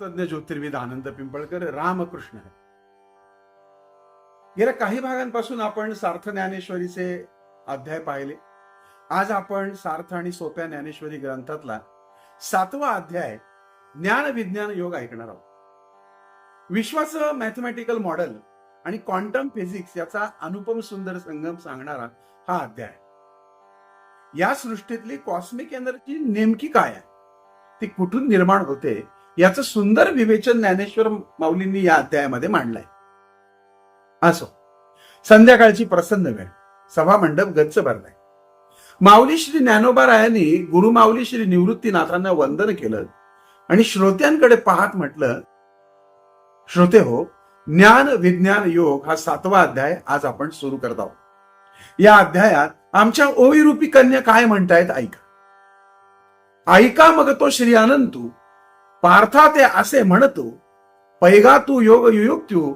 तत्वज्ञ ज्योतिर्विद आनंद पिंपळकर रामकृष्ण आहे. गेल्या काही भागांपासून आपण सार्थ ज्ञानेश्वरीचे अध्याय पाहिले. आज आपण सार्थ आणि सोप्या ज्ञानेश्वरी ग्रंथातला 7वा अध्याय ज्ञान विज्ञान योग ऐकणार आहोत. विश्वाचं मॅथमॅटिकल मॉडेल आणि क्वांटम फिजिक्स याचा अनुपम सुंदर संगम सांगणारा हा अध्याय. या सृष्टीतली कॉस्मिक एनर्जी नेमकी काय आहे, ती कुठून निर्माण होते, याचं सुंदर विवेचन ज्ञानेश्वर माऊलींनी या अध्यायामध्ये मांडलंय. असो, संध्याकाळची प्रसन्न वेळ, सभा मंडप गच्च भरलाय. माऊली श्री ज्ञानोबारायांनी गुरु माऊली श्री निवृत्तीनाथांना वंदन केलं आणि श्रोत्यांकडे पाहत म्हटलं, श्रोते हो, ज्ञान विज्ञान योग हा 7वा अध्याय आज आपण सुरू करत आहोत. या अध्यायात आमच्या ओवीरूपी कन्या काय म्हणतायत ऐका. ऐका मग तो श्री अनंतू पार्था ते असे म्हणतो, पैगा तू योग युयुक्त्यू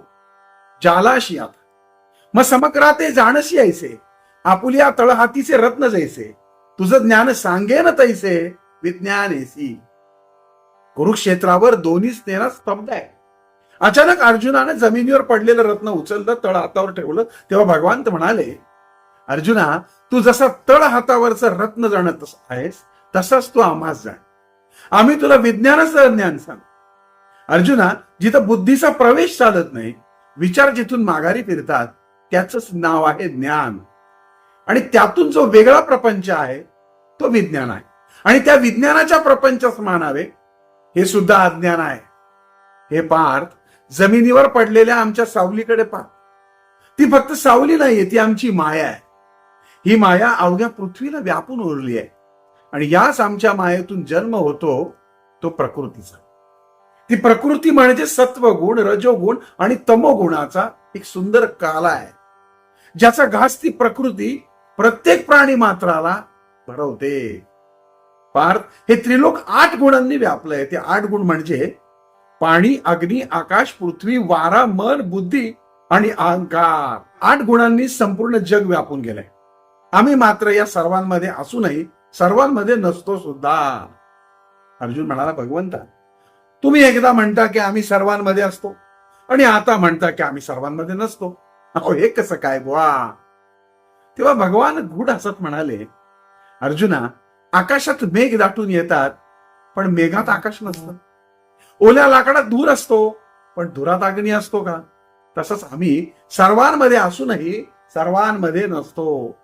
जालाशी आता मग समक्राते जाणशी ऐसे, आपुल्या तळहातीचे रत्न जैसे, तुझं ज्ञान सांगेन तैसे विज्ञान ऐसी. कुरुक्षेत्रावर दोन्ही सेना स्तब्ध आहे. अचानक अर्जुनाने जमिनीवर पडलेलं रत्न उचललं, तळ हातावर ठेवलं. तेव्हा भगवान म्हणाले, अर्जुना, तू जसा तळ हातावरचं रत्न जाणत आहेस तसाच तू आम्हास जाण. आम्ही तुला विज्ञानाचं ज्ञान सांग. अर्जुना, जिथं बुद्धीचा प्रवेश चालत नाही, विचार जिथून माघारी फिरतात, त्याच नाव आहे ज्ञान. आणि त्यातून जो वेगळा प्रपंच आहे तो विज्ञान आहे. आणि त्या विज्ञानाच्या प्रपंचास मानावे हे सुद्धा अज्ञान आहे. हे पार्थ, जमिनीवर पडलेल्या आमच्या सावलीकडे पहा. ती फक्त सावली नाहीये, ती आमची माया आहे. ही माया अवघ्या पृथ्वीला व्यापून उरली आहे. आणि याच आमच्या मायेतून जन्म होतो तो प्रकृतीचा. ती प्रकृती म्हणजे सत्वगुण, रजोगुण आणि तमोगुणाचा एक सुंदर काला आहे, ज्याचा घास ती प्रकृती प्रत्येक प्राणी मात्राला भरवते. पार्थ, हे त्रिलोक 8 गुणांनी व्यापलंय. ते 8 गुण म्हणजे पाणी, अग्नी, आकाश, पृथ्वी, वारा, मन, बुद्धी आणि अहंकार. 8 गुणांनी संपूर्ण जग व्यापून गेलंय. आम्ही मात्र या सर्वांमध्ये असूनही सर्वांमध्ये नसतो सुद्धा. अर्जुन म्हणाला, भगवंता, तुम्ही एकदा म्हणता की आम्ही सर्वांमध्ये असतो आणि आता म्हणता की आम्ही सर्वांमध्ये नसतो. अहो, हे कसं काय बुवा? तेव्हा भगवान गूढ हसत म्हणाले, अर्जुना, आकाशात मेघ दाटून येतात, पण मेघात आकाश नसतं. ओल्या लाकडात धूर असतो, पण धुरात अग्नी असतो का? तसंच आम्ही सर्वांमध्ये असूनही सर्वांमध्ये नसतो.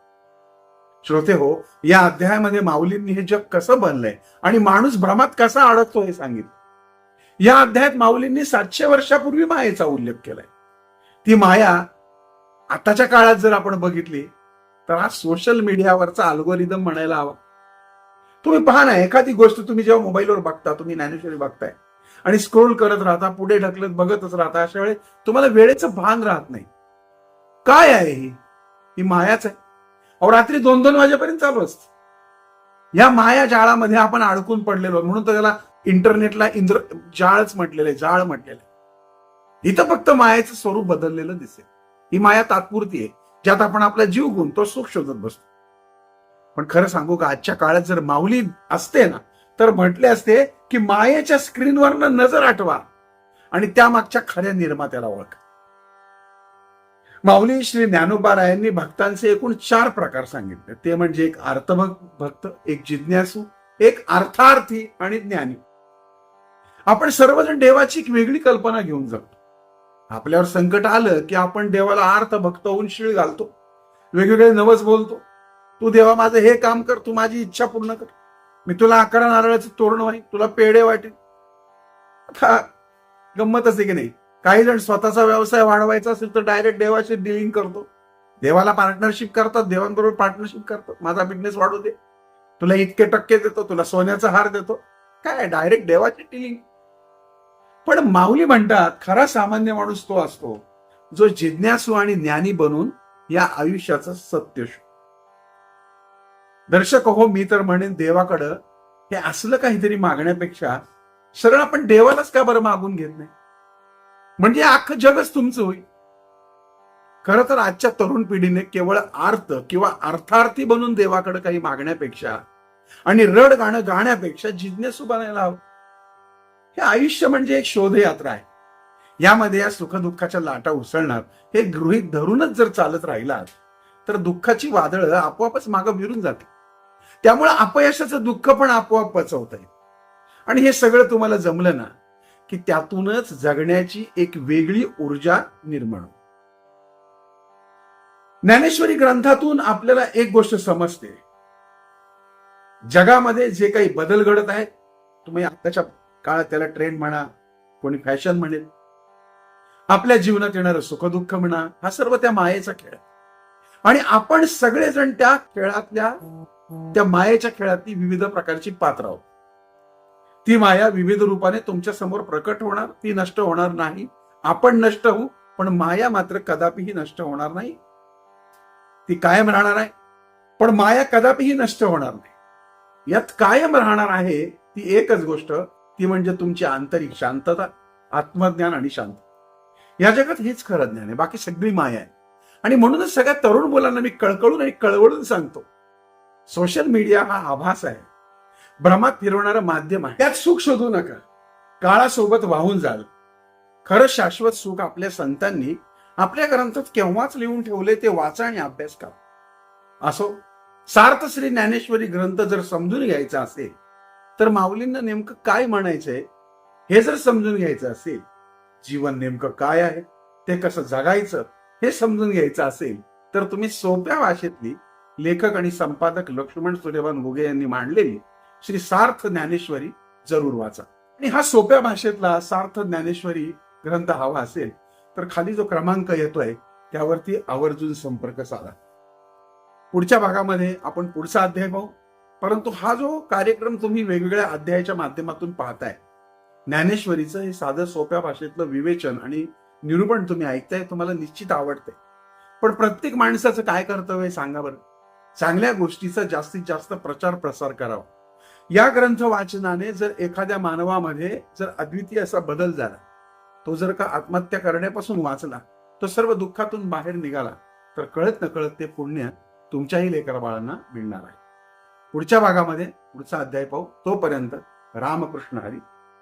श्रोते हो, या अध्यायामध्ये माऊलींनी हे जग कसं बनलंय आणि माणूस भ्रमात कसा अडकतो हे सांगितलं. या अध्यायात माऊलींनी 700 वर्षापूर्वी मायेचा उल्लेख केलाय. ती माया आताच्या काळात जर आपण बघितली तर हा सोशल मीडियावरचा अल्गोरिदम म्हणायला हवा. तुम्ही पहा ना, एखादी गोष्ट तुम्ही जेव्हा मोबाईलवर बघता, तुम्ही ज्ञानेश्वरी बघताय आणि स्क्रोल करत राहता, पुढे ढकलत बघतच राहता, अशा वेळेस तुम्हाला वेळेचं भान राहत नाही. काय आहे ही मायाच आहे. अहो, रात्री 2-2 वाजेपर्यंत चालू असत. या माया जाळामध्ये आपण अडकून पडलेलो, म्हणून तर त्याला इंटरनेटला जाळच म्हटलेलं आहे, जाळ म्हटलेलं आहे. इथं फक्त मायाचं स्वरूप बदललेलं दिसेल. ही माया तात्पुरती आहे, ज्यात आपण आपला जीव गुंतो, सुख शोधत बसतो. पण खरं सांगू का, आजच्या काळात जर माऊली असते ना, तर म्हटले असते की मायेच्या स्क्रीनवरनं नजर आठवा आणि त्यामागच्या खऱ्या निर्मात्याला ओळखा. माऊली श्री ज्ञानोबारायांनी भक्तांचे एकूण 4 प्रकार सांगितले. ते म्हणजे एक अर्थभक्त, एक जिज्ञासू, एक अर्थार्थी आणि ज्ञानी. आपण सर्वजण देवाची एक वेगळी कल्पना घेऊन जगतो. आपल्यावर संकट आलं की आपण देवाला अर्थभक्त होऊन शिळ घालतो, वेगवेगळे नवस बोलतो. तू देवा माझं हे काम कर, तू माझी इच्छा पूर्ण कर, मी तुला 11 नारळाचं तोरण वाहीन, तुला पेढे वाटेन. आता गंमतच आहे की नाही, काही जण स्वतःचा व्यवसाय वाढवायचा असेल तर डायरेक्ट देवाशी डिलिंग करतो. देवाला पार्टनरशिप करतात, देवांबरोबर पार्टनरशिप करतात. माझा बिझनेस वाढू दे, तुला इतके टक्के देतो, तुला सोन्याचा हार देतो. काय डायरेक्ट देवाची डिलिंग. पण माऊली म्हणतात, खरा सामान्य माणूस तो असतो जो जिज्ञासू आणि ज्ञानी बनून या आयुष्याचं सत्य शोधतो. दर्शक हो, मी तर म्हणेन, देवाकडं हे असलं काहीतरी मागण्यापेक्षा सरळ आपण देवालाच का बरं मागून घेत नाही, म्हणजे अख्खं जगच तुमचं होईल. खरं तर आजच्या तरुण पिढीने केवळ अर्थ किंवा अर्थार्थी बनून देवाकडे काही मागण्यापेक्षा आणि रड गाणं गाण्यापेक्षा जिज्ञासू बनायला हवं. हे आयुष्य म्हणजे एक शोधयात्रा आहे. यामध्ये या सुखदुःखाच्या लाटा उसळणार हे गृहीत धरूनच जर चालत राहिलात तर दुःखाची वादळं आपोआपच मागं विरून जाते. त्यामुळे अपयशाचं दुःख पण आपोआप पचवता येईल. आणि हे सगळं तुम्हाला जमलं ना की त्यातूनच जगण्याची एक वेगळी ऊर्जा निर्माण होते. ज्ञानेश्वरी ग्रंथातून आपल्याला एक गोष्ट समजते, जगामध्ये जे काही बदल घडत आहेत, तुम्ही आताच्या काळात त्याला ट्रेंड म्हणा, कोणी फॅशन म्हणेल, आपल्या जीवनात येणारं सुखदुःख म्हणा, हा सर्व त्या मायेचा खेळ. आणि आपण सगळेजण त्या खेळातल्या, त्या मायेच्या खेळातली विविध प्रकारची पात्र आहोत. ती माया विविध रूपाने तुमच्या समोर प्रकट होणार, ती नष्ट होणार नाही. आपण नष्ट होऊ, पण माया मात्र कदापिही नष्ट होणार नाही. ती कायम राहणार आहे, पण माया कदापिही नष्ट होणार नाही. यात कायम राहणार आहे ती एकच गोष्ट, ती म्हणजे तुमची आंतरिक शांतता, आत्मज्ञान आणि शांती. या जगात हेच खरं ज्ञान आहे, बाकी सगळी माया आहे. आणि म्हणूनच सगळ्या तरुण मुलांना मी कळकळून आणि कळवळून सांगतो, सोशल मीडिया हा आभास आहे, भ्रमात फिरवणारं माध्यम आहे. त्यात सुख शोधू नका, काळासोबत वाहून जाल. खरं शाश्वत सुख आपल्या संतांनी आपल्या ग्रंथात केव्हाच लिहून ठेवले, ते वाचा आणि अभ्यास करा. असो, सार्थ श्री ज्ञानेश्वरी ग्रंथ जर समजून घ्यायचा असेल तर माऊलींना नेमकं काय म्हणायचंय हे जर समजून घ्यायचं असेल, जीवन नेमकं काय आहे, ते कसं जगायचं हे समजून घ्यायचं असेल, तर तुम्ही सोप्या भाषेतली लेखक आणि संपादक लक्ष्मण सूर्यवान घुगे यांनी मांडलेली श्री सार्थ ज्ञानेश्वरी जरूर वाचा. आणि हा सोप्या भाषेतला सार्थ ज्ञानेश्वरी ग्रंथ हवा असेल तर खाली जो क्रमांक येतोय त्यावरती आवर्जून संपर्क साधा. पुढच्या भागामध्ये आपण पुढचा अध्याय पाहू. परंतु हा जो कार्यक्रम तुम्ही वेगवेगळ्या अध्यायाच्या माध्यमातून पाहताय, ज्ञानेश्वरीचं हे साधं सोप्या भाषेतलं विवेचन आणि निरूपण तुम्ही ऐकताय, तुम्हाला निश्चित आवडतंय. पण प्रत्येक माणसाचं काय कर्तव्य सांगा बरं? चांगल्या गोष्टीचा जास्तीत जास्त प्रचार प्रसार करावा. या ग्रंथ वाचनाने जर एखाद्या मानवामध्ये जर अद्वितीय असा बदल झाला, तो जर का आत्महत्या करण्यापासून वाचला, तो सर्व दुःखातून बाहेर निघाला, तर कळत नकळत ते पुण्य तुमच्याही लेकरा बाळांना मिळणार आहे. पुढच्या भागामध्ये पुढचा अध्याय पाहू. तोपर्यंत रामकृष्ण हरी.